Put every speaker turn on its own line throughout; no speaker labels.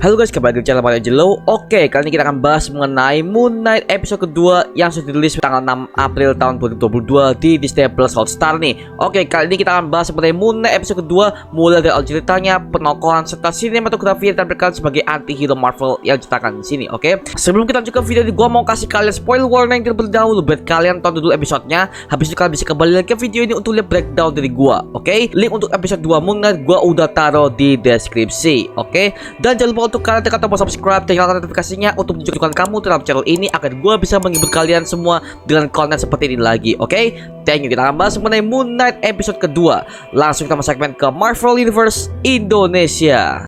Halo guys, kembali ke channel Mario Jello. Oke, kali ini kita akan bahas mengenai Moon Knight episode kedua yang sudah dirilis tanggal 6 April tahun 2022 di Disney Plus Hotstar nih. Oke, kali ini kita akan bahas mengenai Moon Knight episode kedua, mulai dari awal ceritanya, penokohan serta sinematografi yang ditampilkan sebagai anti-hero Marvel yang diceritakan di sini. Oke, sebelum kita lanjut ke video ini, gua mau kasih kalian spoiler warning terlebih dahulu buat kalian tonton dulu episodenya. Habis itu kalian bisa kembali lagi ke video ini untuk lihat breakdown dari gua. Oke, link untuk episode 2 Moon Knight gua udah taruh di deskripsi. Oke, dan jangan lupa untuk kalian tekan tombol subscribe dan nyalakan notifikasinya untuk menunjukkan kamu terhadap channel ini agar gue bisa menghibur kalian semua dengan konten seperti ini lagi. Oke, thank you. Kita akan bahas mengenai Moon Knight episode kedua. Langsung kita masuk segmen ke Marvel Universe Indonesia.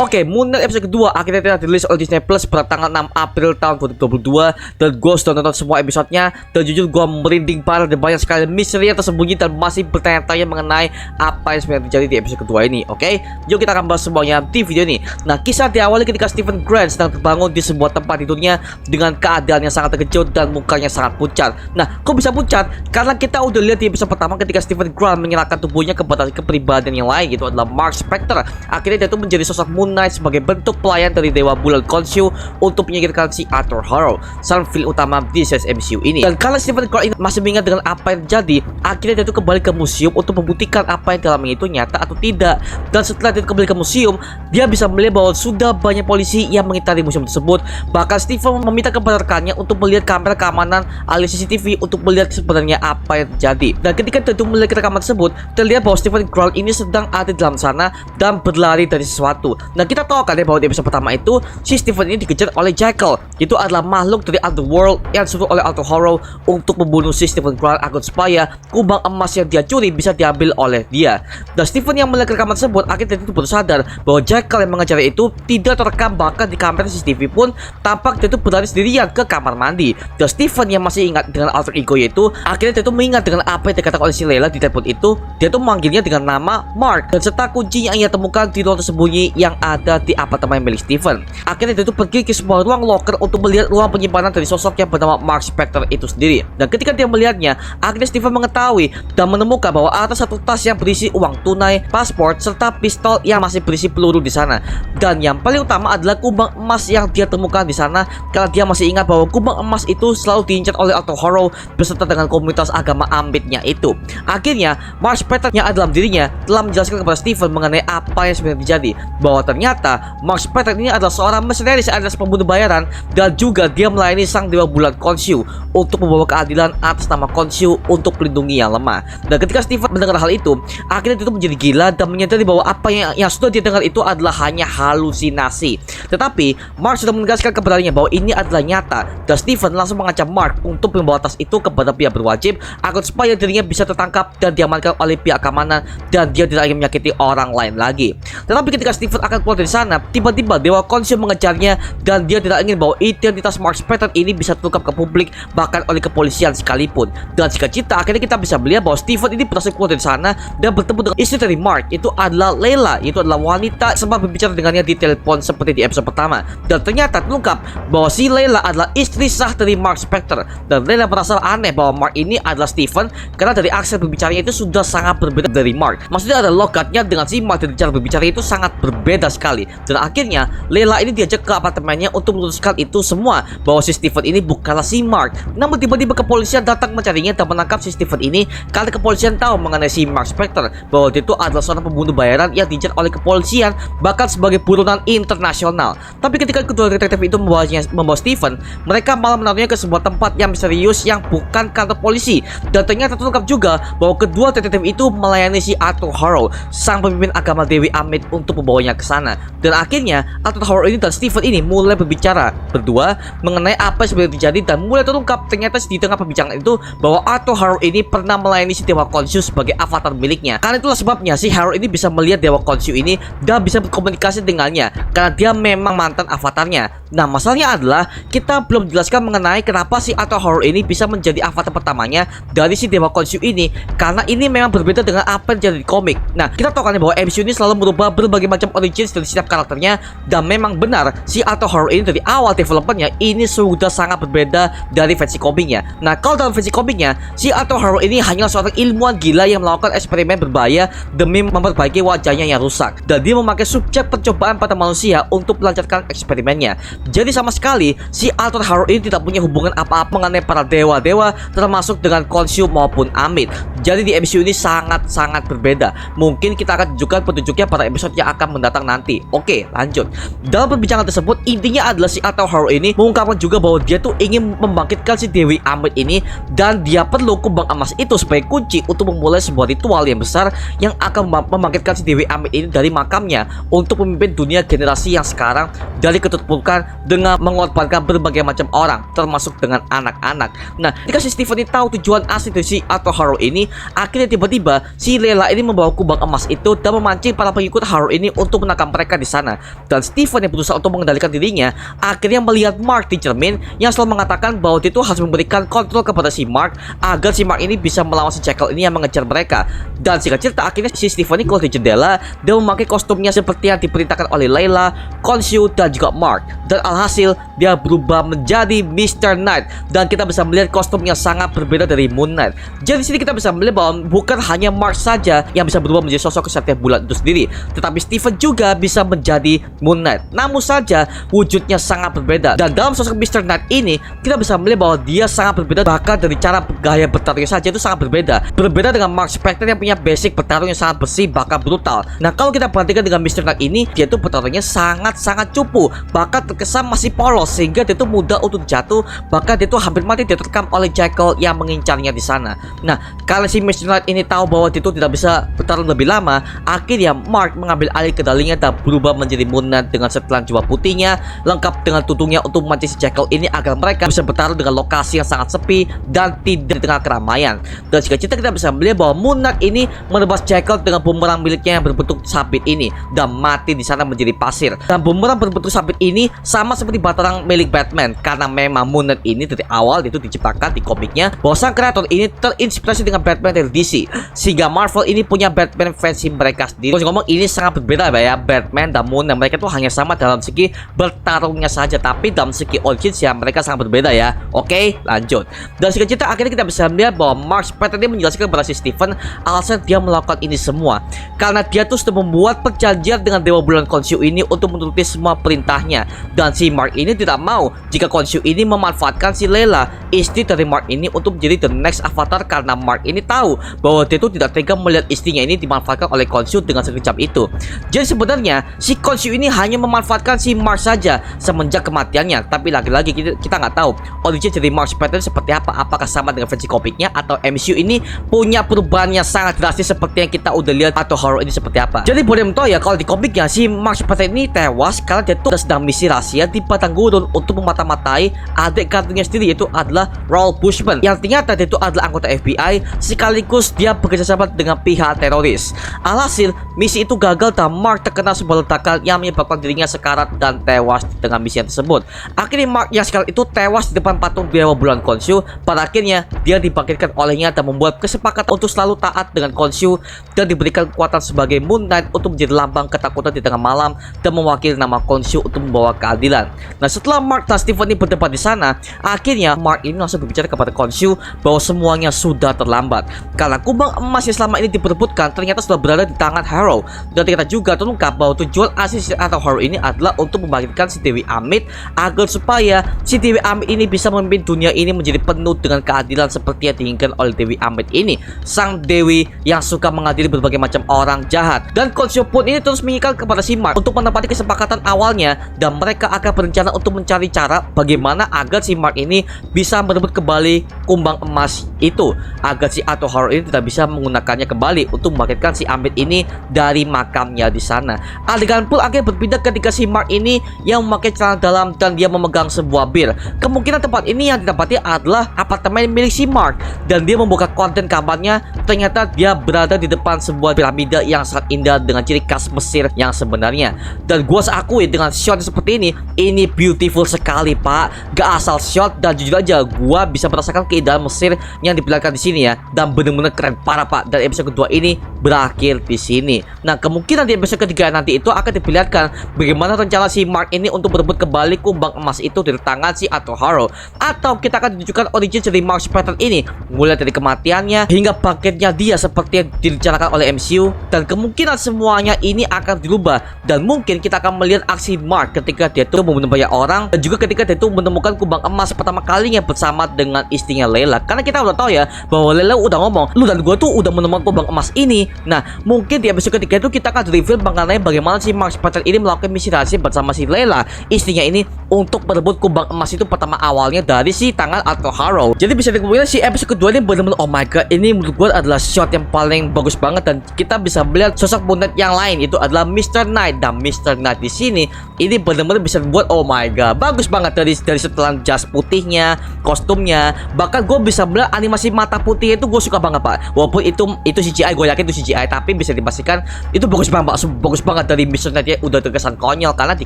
Oke, Moon Knight episode kedua akhirnya telah dirilis oleh Disney Plus pada tanggal 6 April tahun 2022. Dan gue sudah nonton semua episodenya, dan jujur gue merinding parah dan banyak sekali misteri yang tersembunyi dan masih bertanya-tanya mengenai apa yang sebenarnya terjadi di episode kedua ini. Oke, yuk kita akan bahas semuanya di video ini. Nah, kisah diawali ketika Stephen Grant sedang terbangun di sebuah tempat tidurnya dengan keadaan yang sangat terkejut dan mukanya sangat pucat. Nah, kok bisa pucat? Karena kita udah lihat di episode pertama ketika Stephen Grant menyerahkan tubuhnya kepada kepribadian yang lain, gitu adalah Mark Spector. Akhirnya dia itu menjadi sosok Moon Knight sebagai bentuk pelayan dari Dewa Bulan Khonshu untuk menyingkirkan si Arthur Harrow, sang villain utama di series MCU ini. Dan kalau Stephen Grant ini masih mengingat dengan apa yang terjadi, akhirnya dia itu kembali ke museum untuk membuktikan apa yang dalamnya itu nyata atau tidak. Dan setelah dia kembali ke museum, dia bisa melihat bahwa sudah banyak polisi yang mengitari museum tersebut. Bahkan Stephen meminta kepada rekannya untuk melihat kamera keamanan alias CCTV untuk melihat sebenarnya apa yang terjadi. Dan ketika dia itu melihat rekaman tersebut, terlihat bahwa Stephen Grant ini sedang ada di dalam sana dan berlari dari sesuatu. Nah, kita tahu kan ya bahwa di episode pertama itu si Stephen ini dikejar oleh Jackal. Itu adalah makhluk dari Underworld yang disuruh oleh Arthur Harrow untuk membunuh si Stephen Grant agar supaya kubang emas yang dia curi bisa diambil oleh dia. Dan Stephen yang melihat rekaman tersebut akhirnya itu baru sadar bahwa Jackal yang mengejar itu tidak terekam, bahkan di kamera CCTV pun tampak dia itu berlari sendirian ke kamar mandi. Dan Stephen yang masih ingat dengan alter ego itu akhirnya dia itu mengingat dengan apa yang dikatakan oleh si Layla di telepon itu. Dia itu memanggilnya dengan nama Mark dan serta kunci yang ia temukan di ruang tersembunyi yang ada di apartemen milik Stephen. Akhirnya dia itu pergi ke sebuah ruang locker untuk melihat ruang penyimpanan dari sosok yang bernama Mark Spector itu sendiri. Dan ketika dia melihatnya, akhirnya Stephen mengetahui dan menemukan bahwa ada satu tas yang berisi uang tunai, paspor, serta pistol yang masih berisi peluru di sana. Dan yang paling utama adalah kubang emas yang dia temukan di sana, karena dia masih ingat bahwa kubang emas itu selalu diincar oleh Arthur Harrow beserta dengan komunitas agama Ambitnya itu. Akhirnya Mark Spector yang ada dalam dirinya telah menjelaskan kepada Stephen mengenai apa yang sebenarnya terjadi, bahwa ternyata Mark Spector ini adalah seorang mercenaries alias pembunuh bayaran, dan juga dia melayani sang Dewa Bulan Khonshu untuk membawa keadilan atas nama Khonshu untuk melindungi yang lemah. Dan ketika Stephen mendengar hal itu, akhirnya dia itu menjadi gila dan menyadari bahwa apa yang sudah dia dengar itu adalah hanya halusinasi. Tetapi Mark sudah menegaskan keberaniannya bahwa ini adalah nyata, dan Stephen langsung mengancam Mark untuk membawa tas itu kepada pihak berwajib agar supaya dirinya bisa tertangkap dan diamankan oleh pihak keamanan dan dia tidak ingin menyakiti orang lain lagi. Tetapi ketika Stephen akan keluar dari sana, tiba-tiba Dewa Khonshu mengejarnya dan dia tidak ingin bahwa identitas Mark Spector ini bisa terungkap ke publik, bahkan oleh kepolisian sekalipun. Dan singkat cerita, akhirnya kita bisa melihat bahwa Stephen ini berhasil keluar dari sana dan bertemu dengan istri dari Mark, itu adalah Layla. Itu adalah wanita sempat berbicara dengannya di telepon seperti di episode pertama. Dan ternyata terungkap bahwa si Layla adalah istri sah dari Mark Spector. Dan Layla merasa aneh bahwa Mark ini adalah Stephen karena dari aksen berbicaranya itu sudah sangat berbeda dari Mark. Maksudnya ada logatnya dengan si Mark dari cara berbicara itu sangat berbeda sekali. Dan akhirnya Layla ini diajak ke apartemennya untuk meluruskan itu semua, bahwa si Stephen ini bukanlah si Mark. Namun tiba-tiba kepolisian datang mencarinya dan menangkap si Stephen ini karena kepolisian tahu mengenai si Mark Spector, bahwa dia itu adalah seorang pembunuh bayaran yang diincar oleh kepolisian bahkan sebagai buronan internasional. Tapi ketika kedua detektif itu membawa Stephen, mereka malah menaruhnya ke sebuah tempat yang misterius yang bukan kantor polisi. Dan ternyata terungkap juga bahwa kedua detektif itu melayani si Arthur Harrow, sang pemimpin agama Dewi Amit, untuk membawanya ke sana. sebelumnya. Dan akhirnya Arthur Harrow ini dan Stephen ini mulai berbicara berdua mengenai apa yang sebenarnya terjadi, dan mulai terungkap ternyata di tengah pembicaraan itu bahwa Arthur Harrow ini pernah melayani si Dewa Khonshu sebagai avatar miliknya. Karena itulah sebabnya si Harrow ini bisa melihat Dewa Khonshu ini dan bisa berkomunikasi dengannya karena dia memang mantan avatarnya. Nah, masalahnya adalah kita belum jelaskan mengenai kenapa si Arthur Harrow ini bisa menjadi avatar pertamanya dari si Dewa Khonshu ini, karena ini memang berbeda dengan apa yang terjadi di komik. Nah, kita tahu kan bahwa MCU ini selalu merubah berbagai macam origins dari setiap karakternya, dan memang benar si Arthur Harrow ini dari awal developmentnya ini sudah sangat berbeda dari versi komiknya. Nah, kalau dalam versi komiknya si Arthur Harrow ini hanyalah seorang ilmuwan gila yang melakukan eksperimen berbahaya demi memperbaiki wajahnya yang rusak, dan dia memakai subjek percobaan pada manusia untuk melancarkan eksperimennya. Jadi sama sekali si Arthur Harrow ini tidak punya hubungan apa-apa mengenai para dewa-dewa, termasuk dengan Khonshu maupun Amit. Jadi di MCU ini sangat-sangat berbeda. Mungkin kita akan tunjukkan petunjuknya pada episode yang akan mendatang nanti. Oke, lanjut. Dalam perbincangan tersebut, intinya adalah si Arthur Harrow ini mengungkapkan juga bahwa dia tuh ingin membangkitkan si Dewi Amit ini, dan dia perlu kumbang emas itu sebagai kunci untuk memulai sebuah ritual yang besar yang akan membangkitkan si Dewi Amit ini dari makamnya untuk memimpin dunia generasi yang sekarang dari keterpurukan dengan mengorbankan berbagai macam orang, termasuk dengan anak-anak. Nah, ketika si Stephen ini tahu tujuan asli dari si Arthur Harrow ini, akhirnya tiba-tiba si Layla ini membawa kubang emas itu dan memancing para pengikut Harrow ini untuk menangkap mereka di sana. Dan Stephen yang berusaha untuk mengendalikan dirinya akhirnya melihat Mark di cermin yang selalu mengatakan bahwa dia itu harus memberikan kontrol kepada si Mark agar si Mark ini bisa melawan si Jackal ini yang mengejar mereka. Dan singkat cerita, akhirnya si Stephen ini keluar di jendela dan memakai kostumnya seperti yang diperintahkan oleh Layla, Khonshu, dan juga Mark. Dan alhasil dia berubah menjadi Mr. Knight, dan kita bisa melihat kostumnya sangat berbeda dari Moon Knight. Jadi di sini kita bisa melihat bahwa bukan hanya Mark saja yang bisa berubah menjadi sosok kesatria bulat itu sendiri, tetapi Stephen juga bisa menjadi Moon Knight. Namun saja wujudnya sangat berbeda, dan dalam sosok Mr. Knight ini kita bisa melihat bahwa dia sangat berbeda, bahkan dari cara gaya bertarungnya saja itu sangat berbeda. Berbeda dengan Mark Spector yang punya basic bertarung yang sangat bersih bahkan brutal. Nah, kalau kita perhatikan dengan Mr. Knight ini, dia itu bertarungnya sangat-sangat cupu, bahkan terkesan masih polos sehingga dia itu mudah untuk jatuh, bahkan dia itu hampir mati diterkam oleh Jackal yang mengincarnya di sana. Nah, kalau si Mr. Knight ini tahu bahwa dia itu tidak bisa bertarung lebih lama, akhirnya Mark mengambil alih kendalinya dan berubah menjadi Moon Knight dengan setelan jiwa putihnya lengkap dengan tutungnya untuk memancing si Jackal ini agar mereka bisa bertarung dengan lokasi yang sangat sepi dan tidak di tengah keramaian. Dan jika kita bisa melihat bahwa Moon Knight ini menebas Jackal dengan bumerang miliknya yang berbentuk sabit ini dan mati di sana menjadi pasir. Dan bumerang berbentuk sabit ini sama seperti batarang milik Batman, karena memang Moon Knight ini dari awal itu diciptakan di komiknya bahwa sang kreator ini terinspirasi dengan Batman dari DC, sehingga Marvel ini punya Batman versi mereka sendiri. Terus ngomong ini sangat berbeda ya, Batman dan Moon Knight mereka tuh hanya sama dalam segi bertarungnya saja, tapi dalam segi origins ya mereka sangat berbeda ya. Oke, lanjut. Dan singkat cerita, akhirnya kita bisa melihat bahwa Mark Spector ini menjelaskan kepada si Stephen alasan dia melakukan ini semua karena dia tuh sudah membuat perjanjian dengan Dewa Bulan Khonshu ini untuk menuruti semua perintahnya. Dan si Mark ini tidak mau jika Khonshu ini memanfaatkan si Layla, istri dari Mark ini, untuk menjadi the next avatar, karena Mark ini tahu bahwa dia itu tidak tega melihat istrinya ini dimanfaatkan oleh Khonshu dengan sekejap itu. Jadi sebenarnya si Khonshu ini hanya memanfaatkan si Mark saja semenjak kematiannya, tapi lagi-lagi kita nggak tahu origin dari Mark Spector seperti apa, apakah sama dengan versi komiknya atau MCU ini punya perubahan yang sangat drastis seperti yang kita udah lihat atau horror ini seperti apa. Jadi boleh tahu ya, kalau di komiknya si Mark Spector ini tewas karena dia tuh sedang misi rahasia di padang gurun untuk memata-matai adik kandungnya sendiri, yaitu adalah Raoul Bushman, yang ternyata dia itu adalah anggota FBI sekaligus dia bekerja sama dengan pihak teroris. Alhasil misi itu gagal dan Mark terkena sebuah ledakan yang menyebabkan dirinya sekarat dan tewas di tengah misi tersebut. Akhirnya Mark yang sekarang itu tewas di depan patung Dewa Bulan Khonshu. Pada akhirnya dia dibangkitkan olehnya dan membuat kesepakatan untuk selalu taat dengan Khonshu dan diberikan kekuatan sebagai Moon Knight untuk menjadi lambang ketakutan di tengah malam dan mewakili nama Khonshu untuk membawa keadilan. Nah, setelah Mark dan Stephen ini berdebat di sana, akhirnya Mark ini langsung berbicara kepada Khonshu bahwa semuanya sudah terlambat karena kumbang emas yang selama ini diperebutkan ternyata sudah berada di tangan Harrow. Dan ternyata juga terungkap bahwa tujuan asli atau Harrow ini adalah untuk membangkitkan si Dewi Amit agar supaya si Dewi Amit ini bisa memimpin dunia ini menjadi penuh dengan keadilan seperti yang diinginkan oleh Dewi Amit ini, sang dewi yang suka mengadili berbagai macam orang jahat. Dan Khonshu pun ini terus mengikat kepada si Mark untuk menepati kesepakatan awalnya, dan mereka akan berencana untuk mencari cara bagaimana agar si Mark ini bisa merebut kembali kumbang emas itu, agar si Arthur Harrow ini tidak bisa menggunakannya kembali untuk membangkitkan si Amit ini dari makamnya di sana. Adegan pun akhirnya berpindah ketika si Mark ini yang memakai celana dalam dan dia memegang sebuah bir. Kemungkinan tempat ini yang ditempati adalah apartemen milik si Mark, dan dia membuka konten kamarnya. Ternyata dia berada di depan sebuah piramida yang sangat indah dengan ciri khas Mesir yang sebenarnya. Dan gua akui dengan shot seperti ini beautiful sekali pak. Gak asal shot, dan jujur aja gua bisa merasakan keindahan Mesir yang diperlihatkan di sini ya, dan bener-bener keren parah pak. Dan episode kedua ini berakhir di sini. Nah kemungkinan di episode ketiga nanti itu akan diperlihatkan bagaimana rencana si Mark ini untuk berebut kembali kumbang emas itu dari tangan si Atoharu, atau kita akan ditunjukkan origin dari Mark Spector ini mulai dari kematiannya hingga bangkitnya dia seperti yang direncanakan oleh MCU. Dan kemungkinan semuanya ini akan dirubah, dan mungkin kita akan melihat aksi Mark ketika dia tuh membunuh banyak orang, dan juga ketika dia tuh menemukan kumbang emas pertama kalinya bersama dengan istrinya Layla. Karena kita udah tahu ya bahwa Layla udah ngomong, lu dan gua tuh udah menemukan kumbang emas ini. Nah mungkin di episode ketiga itu kita akan reveal mengenai bagaimana si Mark Spector ini melakukan misi rahasia bersama si Layla, istrinya ini, untuk merebut kumbang emas itu pertama awalnya dari si tangan Atoharu. Jadi bisa dikatakan si episode kedua ini benar-benar oh my god, ini menurut gue adalah shot yang paling bagus banget, dan kita bisa melihat sosok Moon Knight yang lain itu adalah Mr. Knight. Dan Mr. Knight di sini ini benar-benar bisa dibuat oh my god, bagus banget dari setelan jas putihnya, kostumnya, bahkan gue bisa melihat animasi mata putih itu gue suka banget pak. Walaupun itu CGI, gue yakin itu CGI, tapi bisa dipastikan itu bagus banget, bagus banget dari Mr. Knight ya. Udah terkesan konyol, karena di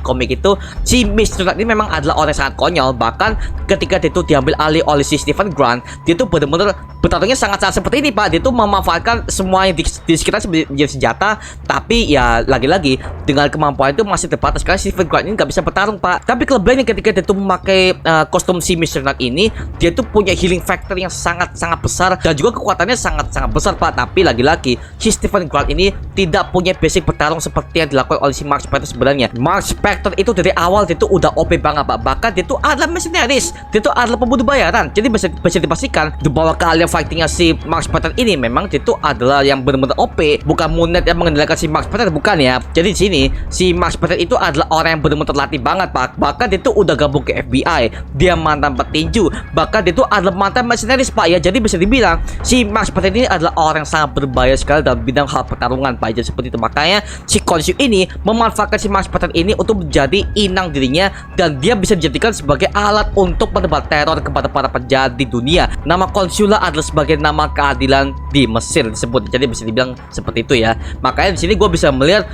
komik itu si Mr. Knight ini memang adalah orang yang sangat konyol. Bahkan ketika dia itu diambil alih oleh si Stephen Grant, dia tuh benar-benar bertarungnya sangat-sangat seperti ini pak. Dia tuh memanfaatkan semua yang di sekitar menjadi senjata, tapi ya lagi-lagi dengan kemampuan itu masih terbatas karena Stephen Grant ini nggak bisa bertarung pak. Tapi kelebihannya ketika dia tuh memakai kostum si Mr. Knight ini, dia tuh punya healing factor yang sangat-sangat besar, dan juga kekuatannya sangat-sangat besar pak. Tapi lagi-lagi si Stephen Grant ini tidak punya basic bertarung seperti yang dilakukan oleh si Mark Spector sebenarnya. Mark Spector itu dari awal dia tuh udah OP banget pak. Bahkan dia tuh adalah mercenaries, dia tuh adalah pembunuh bayaran. Jadi bisa dipastikan di bawah keahlian fightingnya si Mark Spector ini memang dia tuh adalah yang benar-benar OP, bukan Moon Knight yang mengendalikan si Mark Spector, bukan ya. Jadi di sini si Mark Spector itu adalah orang yang benar-benar terlatih banget pak. Bahkan dia tuh udah gabung ke FBI, dia mantan petinju, bahkan dia tuh adalah mantan mercenaries pak ya. Jadi bisa dibilang si Mark Spector ini adalah orang yang sangat berbahaya sekali dalam bidang hal pertarungan pak. Jadi seperti itu, makanya si Khonshu ini memanfaatkan si Mark Spector ini untuk menjadi inang dirinya, dan dia bisa dijadikan sebagai alat untuk menebar teror kepada para penjahat di dunia. Nama Khonshu adalah sebagai nama keadilan di Mesir disebut. Jadi bisa dibilang seperti itu ya. Makanya di sini gue bisa melihat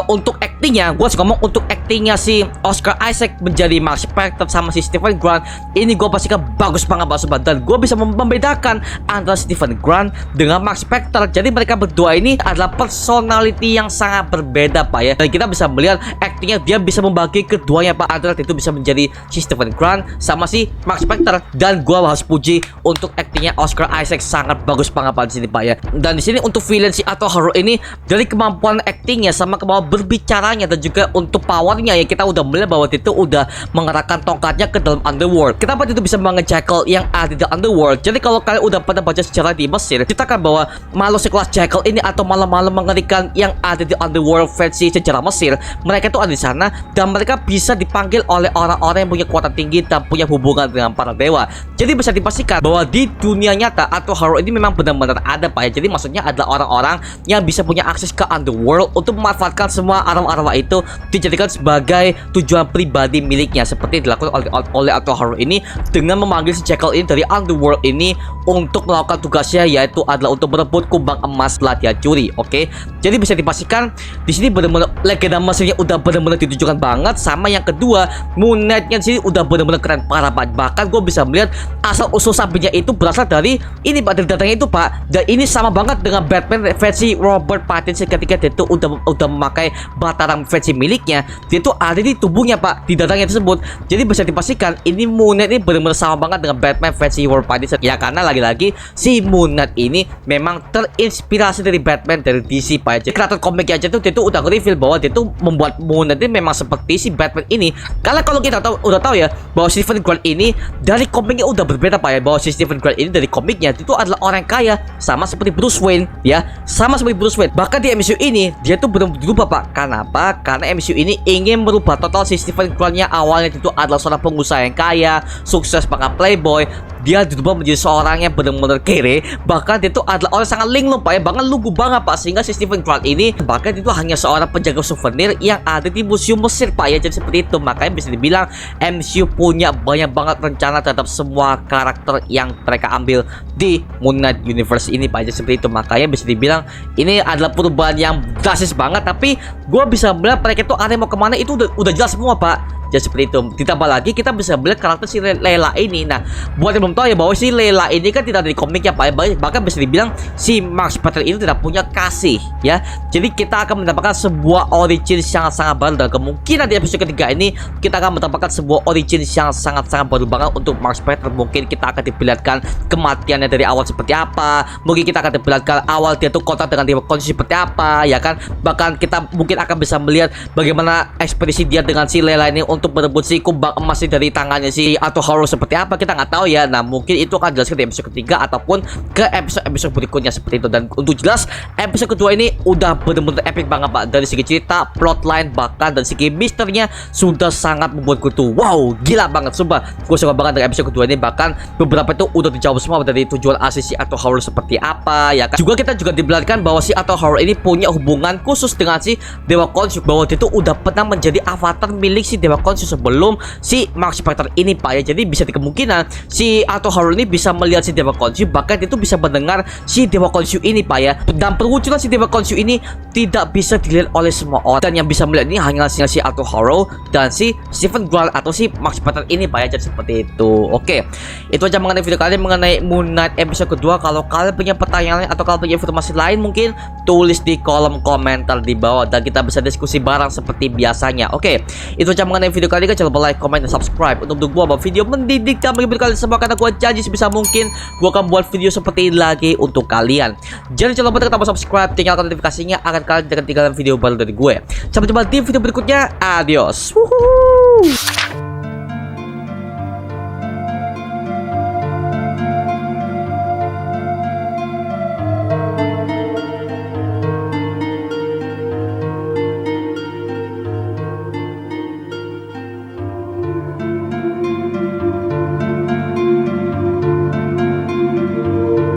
untuk actingnya, gue suka ngomong untuk actingnya si Oscar Isaac menjadi Mark Spector sama si Stephen Grant ini gue pastikan bagus banget sobat. Dan gue bisa membedakan antara Stephen Grant dengan Mark Spector. Jadi mereka berdua ini adalah personality yang sangat berbeda pak ya. Dan kita bisa melihat actingnya, dia bisa membagi keduanya pak, antara itu bisa menjadi si Stephen Grant sama si Mark Spector. Dan gue harus puji untuk actingnya Oscar Isaac, sangat bagus banget pak di sini pak ya. Dan di sini untuk villain si Atoharu ini, dari kemampuan actingnya sama kemampuan berbicaranya dan juga untuk powernya ya, kita udah melihat bahwa dia itu udah mengerahkan tongkatnya ke dalam underworld. Kenapa dia itu bisa mengejackal yang ada di underworld? Jadi kalau kalian udah pernah baca sejarah di Mesir, ceritakan bahwa makhluk sekelas jackal ini atau malam-malam mengerikan yang ada di underworld versi sejarah Mesir, mereka itu ada di sana, dan mereka bisa dipanggil oleh orang-orang yang punya kekuatan tinggi dan punya hubungan dengan para dewa. Jadi bisa dipastikan bahwa di dunia nyata Atoharu ini memang benar-benar ada pak ya. Jadi maksudnya adalah orang-orang yang bisa punya akses ke underworld untuk memanfaatkan semua arwah-arwah itu dijadikan sebagai tujuan pribadi miliknya, seperti dilakukan oleh Atoharu ini dengan memanggil si jackal ini dari underworld ini untuk melakukan tugasnya, yaitu adalah untuk merebut kumbang emas setelah dia curi. Oke, jadi bisa dipastikan di sini benar-benar legenda Mesirnya udah benar-benar ditunjukkan banget. Sama yang kedua, Moon Knight-nya di sini udah benar-benar keren parah pak. Bahkan gue bisa melihat asal usul sampingnya itu berasal dari ini pak, dari datangnya itu pak. Dan ini sama banget dengan Batman versi Robert Pattinson ketika dia itu udah memakai Batarang versi miliknya, dia itu ada di tubuhnya pak, di datangnya tersebut. Jadi bisa dipastikan ini Moon Knight ini benar-benar sama banget dengan Batman versi Robert Pattinson ya, karena lagi-lagi si Moon Knight ini memang terinspirasi dari Batman dari DC pak. Jadi kreator komik aja tuh dia tuh udah reveal bahwa dia tuh membuat Moon Knight ini memang seperti si Batman ini. Karena kalau kita udah tahu ya bahwa Stephen Grant ini dari komiknya udah berbeda pak ya, bahwa si Stephen Grant ini dari komiknya itu adalah orang kaya sama seperti Bruce Wayne ya, sama seperti Bruce Wayne. Bahkan di MCU ini dia tuh belum dirubah pak. Kenapa? Karena MCU ini ingin merubah total si Stephen Grant-nya awalnya itu adalah seorang pengusaha yang kaya, sukses, bahkan playboy, dia dirubah menjadi seorang yang benar-benar kere. Bahkan dia itu adalah orang sangat linglung Pak ya, bahkan lugu banget Pak, sehingga si Steven Grant ini bahkan itu hanya seorang penjaga souvenir yang ada di museum Mesir Pak ya. Jadi seperti itu, makanya bisa dibilang MCU punya banyak banget rencana terhadap semua karakter yang mereka ambil di Moon Knight Universe ini Pak. Jadi seperti itu, makanya bisa dibilang ini adalah perubahan yang drastis banget. Tapi gue bisa melihat mereka itu arah mau kemana itu udah jelas semua Pak. Jadi seperti itu. Ditambah lagi kita bisa melihat karakter si Layla ini. Nah, buat yang belum tahu ya bahwa si Layla ini kan tidak ada di komiknya Pak. Bahkan bisa dibilang si Mark Spector ini tidak punya kasih ya. Jadi kita akan mendapatkan sebuah origin yang sangat baru, dan kemungkinan di episode ketiga ini kita akan mendapatkan sebuah origin yang sangat-sangat baru banget untuk Mark Spector. Mungkin kita akan diperlihatkan kematiannya dari awal seperti apa. Mungkin kita akan diperlihatkan awal dia tuh kontak dengan Dewa Konsyu seperti apa ya kan. Bahkan kita mungkin akan bisa melihat bagaimana ekspedisi dia dengan si Layla ini untuk merebut si kumbang emas dari tangannya si Atto Harrow seperti apa, kita nggak tahu ya. Nah, mungkin itu akan jelaskan di episode ketiga ataupun ke episode berikutnya seperti itu. Dan untuk jelas episode kedua ini udah bener-bener epic banget Pak. Dari segi cerita, plotline, bahkan dari segi misterinya sudah sangat membuat gue tuh wow, gila banget sumpah. Gue suka banget dengan episode kedua ini. Bahkan beberapa itu udah dijawab semua dari tujuan asli si Atto Harrow seperti apa ya kan. Juga kita juga diperlihatkan bahwa si Atto Harrow ini punya hubungan khusus dengan si Dewa Konsyu, bahwa dia tuh udah pernah menjadi avatar milik si Dewa Konsyu sebelum si Mark Spector ini Pak ya. Jadi bisa dikemungkinan si Atto Harrow ini bisa melihat si Dewa Konsyu, bahkan itu bisa mendengar si Dewa Konsyu ini Pak ya. Dan perwujudan si Dewa Konsyu ini tidak bisa dilihat oleh semua orang, dan yang bisa melihat ini hanyalah si Atto Harrow dan si Steven Grant atau si Mark Spector ini Pak ya. Jadi seperti itu. Oke, itu aja mengenai video kalian mengenai Moon Knight episode kedua. Kalau kalian punya pertanyaan atau kalau punya informasi lain, mungkin tulis di kolom komentar di bawah dan kita bisa diskusi bareng seperti biasanya. Oke, itu aja mengenai video kali ini. Jangan lupa like, comment, dan subscribe untuk gua buat video mendidik dan menghibur kalian semua, karena gua janji sebisa mungkin gua akan buat video seperti ini lagi untuk kalian. Jadi jangan lupa tekan tombol subscribe, nyalakan notifikasinya agar kalian tidak ketinggalan video baru dari gue. Sampai jumpa di video berikutnya. Adios. Woohoo.